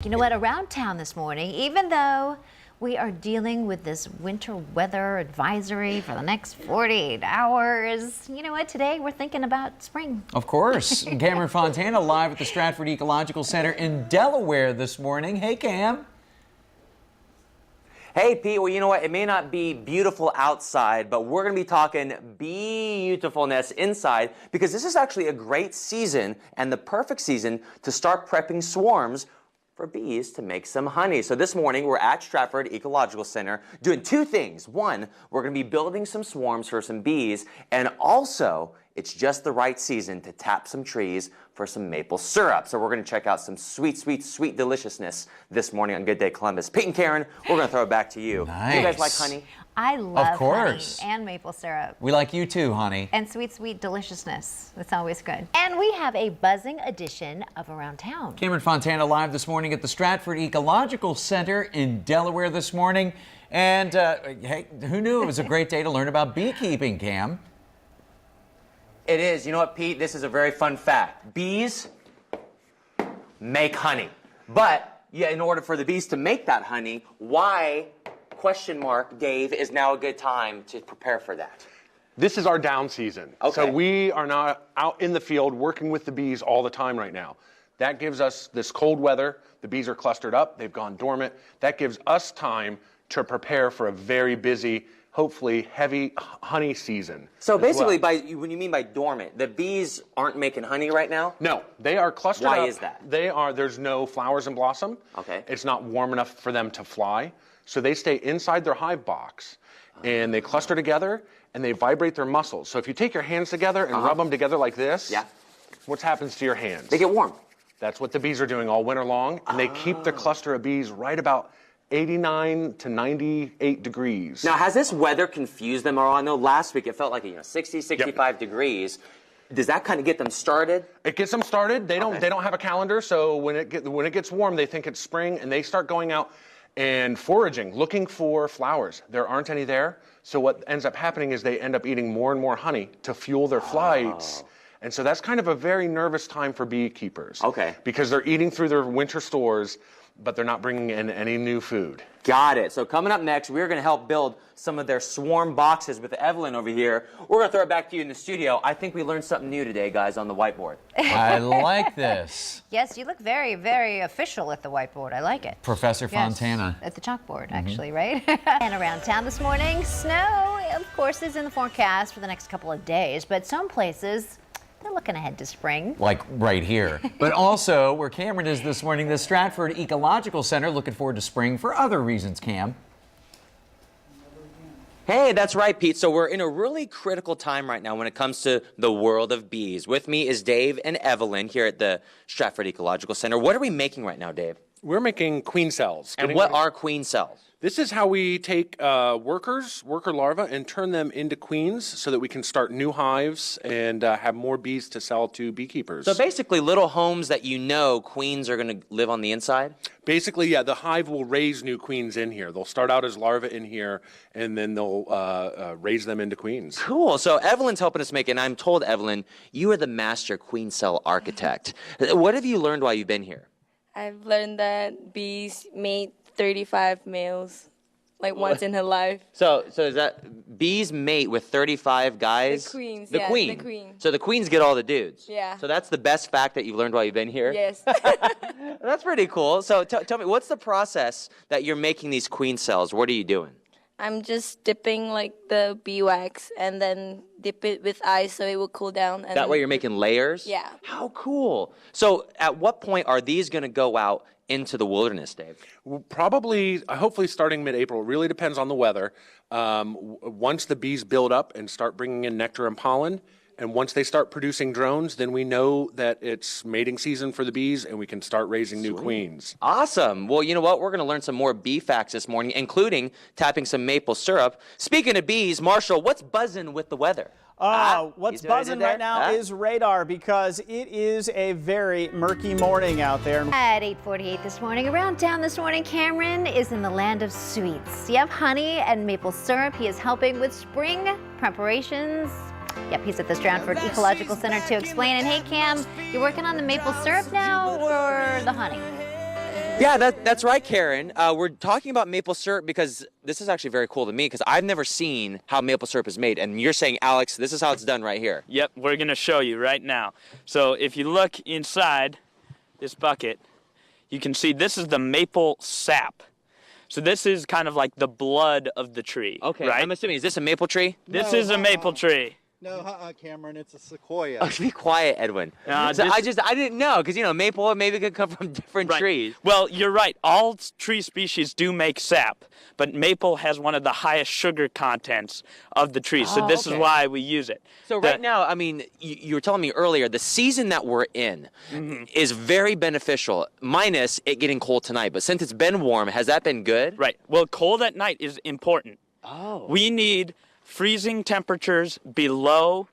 You know what, around town this morning, even though we are dealing with this winter weather advisory for the next 48 hours, you know what, today we're thinking about spring. Of course. Cameron Fontana live at the Stratford Ecological Center in Delaware this morning. Hey, Cam. Hey, Pete. Well, you know what? It may not be beautiful outside, but we're going to be talking beautifulness inside because this is actually a great season and the perfect season to start prepping swarms for bees to make some honey. So this morning we're at Stratford Ecological Center doing two things. One, we're going to be building some swarms for some bees, and also it's just the right season to tap some trees for some maple syrup. So we're going to check out some sweet, sweet, sweet deliciousness this morning on Good Day Columbus. Pete and Karen, we're going to throw it back to you. Nice. Do you guys like honey? I love Of course. honey and maple syrup. We like you too, honey. And sweet, sweet deliciousness. That's always good. And we have a buzzing edition of Around Town. Cameron Fontana live this morning at the Stratford Ecological Center in Delaware this morning. And hey, who knew it was a great day to learn about beekeeping, Cam? It is. You know what, Pete? This is a very fun fact. Bees make honey. But yeah, in order for the bees to make that honey, why, question mark, Dave, is now a good time to prepare for that? This is our down season. Okay. So we are not out in the field working with the bees all the time right now. That gives us this cold weather. The bees are clustered up. They've gone dormant. That gives us time to prepare for a very busy, hopefully heavy honey season. So basically, when you mean by dormant, the bees aren't making honey right now? No, they are clustered up. Why is that? There's no flowers and blossom. Okay. It's not warm enough for them to fly. So they stay inside their hive box and they cluster together and they vibrate their muscles. So if you take your hands together and rub them together like this, Yeah. what happens to your hands? They get warm. That's what the bees are doing all winter long, and they keep the cluster of bees right about 89 to 98 degrees. Now, has this weather confused them? Or I know last week it felt like 60, 65 degrees. Does that kind of get them started? It gets them started. They don't have a calendar, so when it gets warm, they think it's spring, and they start going out and foraging, looking for flowers. There aren't any there, so what ends up happening is they end up eating more and more honey to fuel their flights. And so that's kind of a very nervous time for beekeepers. Okay. Because they're eating through their winter stores, but they're not bringing in any new food. Got it. So coming up next, we're going to help build some of their swarm boxes with Evelyn over here. We're going to throw it back to you in the studio. I think we learned something new today, guys, on the whiteboard. I like this. Yes, you look very, very official at the whiteboard. I like it. Professor Fontana. Yes, at the chalkboard, actually, right? And around town this morning, snow, of course, is in the forecast for the next couple of days, but some places, they're looking ahead to spring. Like right here. But also, where Cameron is this morning, the Stratford Ecological Center, looking forward to spring for other reasons, Cam. Hey, that's right, Pete. So we're in a really critical time right now when it comes to the world of bees. With me is Dave and Evelyn here at the Stratford Ecological Center. What are we making right now, Dave? We're making queen cells. And what are queen cells? This is how we take worker larvae, and turn them into queens so that we can start new hives and have more bees to sell to beekeepers. So basically little homes that queens are going to live on the inside? Basically, yeah, the hive will raise new queens in here. They'll start out as larvae in here, and then they'll raise them into queens. Cool. So Evelyn's helping us make it, and I'm told, Evelyn, you are the master queen cell architect. What have you learned while you've been here? I've learned that bees mate 35 males, like once in her life. So is that bees mate with 35 guys? The queens, the yeah, queen. the queen. So the queens get all the dudes. Yeah. So that's the best fact that you've learned while you've been here? Yes. That's pretty cool. So tell me, what's the process that you're making these queen cells? What are you doing? I'm just dipping like the bee wax and then dip it with ice so it will cool down. And That way you're making layers? Yeah. How cool. So at what point are these going to go out into the wilderness, Dave? Probably, hopefully starting mid-April. It really depends on the weather. Once the bees build up and start bringing in nectar and pollen, and once they start producing drones, then we know that it's mating season for the bees and we can start raising new queens. Awesome. Well, you know what? We're going to learn some more bee facts this morning, including tapping some maple syrup. Speaking of bees, Marshall, what's buzzing with the weather? What's buzzing right now is radar, because it is a very murky morning out there. At 8:48 this morning, around town this morning, Cameron is in the land of sweets. You have honey and maple syrup. He is helping with spring preparations. Yep, he's at the Stratford Ecological Center to explain. And hey, Cam, you're working on the maple syrup now or the honey? Yeah, that's right, Karen. We're talking about maple syrup because this is actually very cool to me because I've never seen how maple syrup is made. And you're saying, Alex, this is how it's done right here. Yep, we're going to show you right now. So if you look inside this bucket, you can see this is the maple sap. So this is kind of like the blood of the tree. Okay, right? I'm assuming, is this a maple tree? This is a maple tree. No, Cameron, it's a sequoia. Oh, be quiet, Edwin. I didn't know, because, you know, maple maybe could come from different trees. Well, you're right. All tree species do make sap, but maple has one of the highest sugar contents of the tree. So this is why we use it. So right now, I mean, you were telling me earlier, the season that we're in is very beneficial, minus it getting cold tonight. But since it's been warm, has that been good? Right. Well, cold at night is important. Oh. We need freezing temperatures below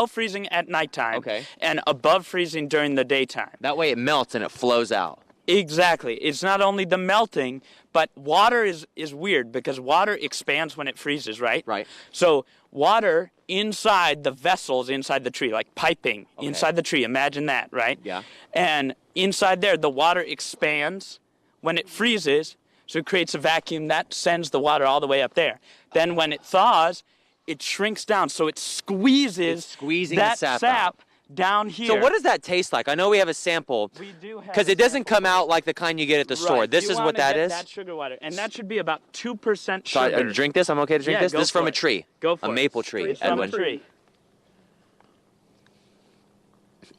freezing at nighttime and above freezing during the daytime. That way it melts and it flows out. Exactly. It's not only the melting, but water is weird because water expands when it freezes, right? Right. So water inside the vessels inside the tree, like piping inside the tree, imagine that, right? Yeah. And inside there, the water expands when it freezes, so it creates a vacuum that sends the water all the way up there. Then when it thaws, it shrinks down, so it squeezes that sap down here. So what does that taste like? I know we have a sample. We do have because it doesn't come out like the kind you get at the store. This is what that is? That sugar water, and that should be about 2% sugar. So I drink this? I'm okay to drink this? Go This is from for a tree. Go for it. A maple tree, It's from Edwin. a tree.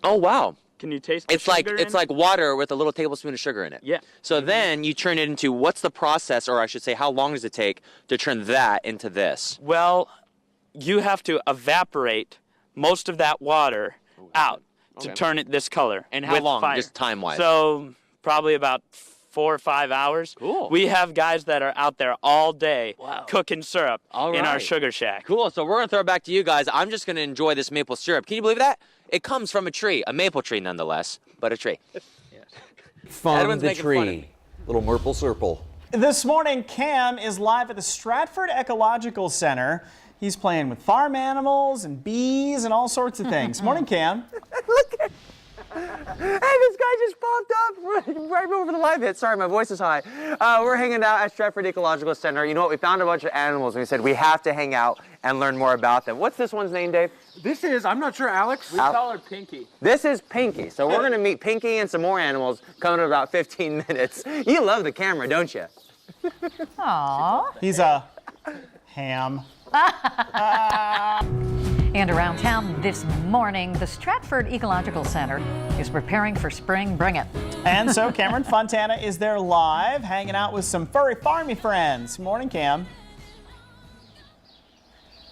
Oh, wow. Can you taste the It's like sugar it's in like water with a little tablespoon of sugar in it. Yeah. So then you turn it into, what's the process, or I should say, how long does it take to turn that into this? Well, you have to evaporate most of that water out to turn it this color. And how with long, fire. just time-wise? So probably about 4 or 5 hours. Cool. We have guys that are out there all day cooking syrup in our sugar shack. Cool. So we're going to throw it back to you guys. I'm just going to enjoy this maple syrup. Can you believe that? It comes from a tree, a maple tree nonetheless, but a tree. From Edwin's the making fun of tree. me. Little Merple Circle. This morning, Cam is live at the Stratford Ecological Center. He's playing with farm animals and bees and all sorts of things. Morning, Cam. Look at Hey, this guy just popped up right over the live hit. Sorry, my voice is high. We're hanging out at Stratford Ecological Center. You know what? We found a bunch of animals, and we said we have to hang out and learn more about them. What's this one's name, Dave? This is, I'm not sure, Alex. We call her Pinky. This is Pinky. So we're going to meet Pinky and some more animals coming in about 15 minutes. You love the camera, don't you? Aww. He's a ham. And around town this morning, the Stratford Ecological Center is preparing for spring. Bring it. And so Cameron Fontana is there live, hanging out with some furry farmy friends. Morning, Cam.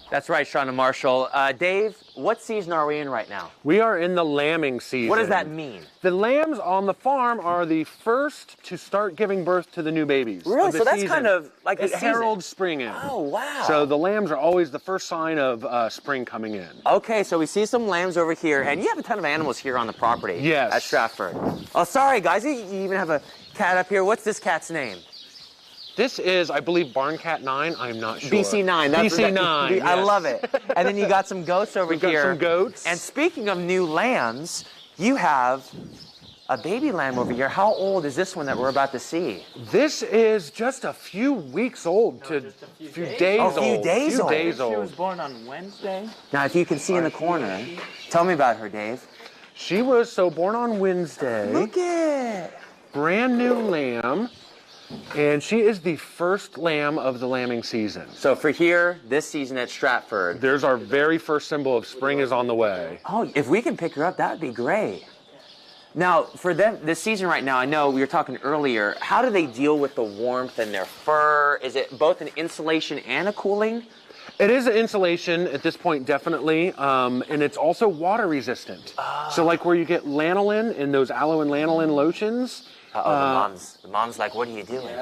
That's right, Sean and Marshall. Dave, what season are we in right now? We are in the lambing season. What does that mean? The lambs on the farm are the first to start giving birth to the new babies. Really? Of the So that's season. kind of like a It season. heralds spring in. Oh, wow. So the lambs are always the first sign of spring coming in. Okay, so we see some lambs over here, and you have a ton of animals here on the property. Yes. At Stratford. Oh, sorry, guys. You even have a cat up here. What's this cat's name? This is, I believe, Barn Cat 9. I'm not sure. BC9. That's BC9. I yes. love it. And then you got some goats over We've here. got some goats. And speaking of new lambs, you have a baby lamb over here. How old is this one that we're about to see? This is just a few weeks old to a few days old. Oh, a few days old. She was born on Wednesday. Now, if you can see in the corner, tell me about her, Dave. She was born on Wednesday. Look at it. Brand new lamb. And she is the first lamb of the lambing season. So for here, this season at Stratford. There's our very first symbol of spring is on the way. Oh, if we can pick her up, that would be great. Now, for them, this season right now, I know we were talking earlier, how do they deal with the warmth in their fur? Is it both an insulation and a cooling? It is an insulation at this point, definitely, and it's also water resistant. So like where you get lanolin in those aloe and lanolin lotions, The mom's like, what are you doing?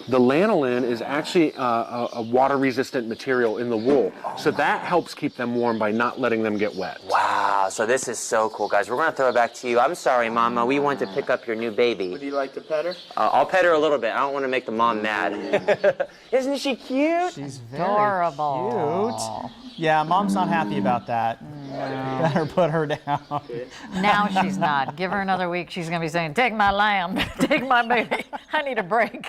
the lanolin is actually a water-resistant material in the wool. So that helps keep them warm by not letting them get wet. Wow, so this is so cool, guys. We're going to throw it back to you. I'm sorry, Mama. We want to pick up your new baby. Would you like to pet her? I'll pet her a little bit. I don't want to make the mom mad. Isn't she cute? She's very Adorable. cute. Yeah, Mom's not happy about that. Better put her down. Now she's not. Give her another week. She's going to be saying, take my lamb, take my baby. I need a break.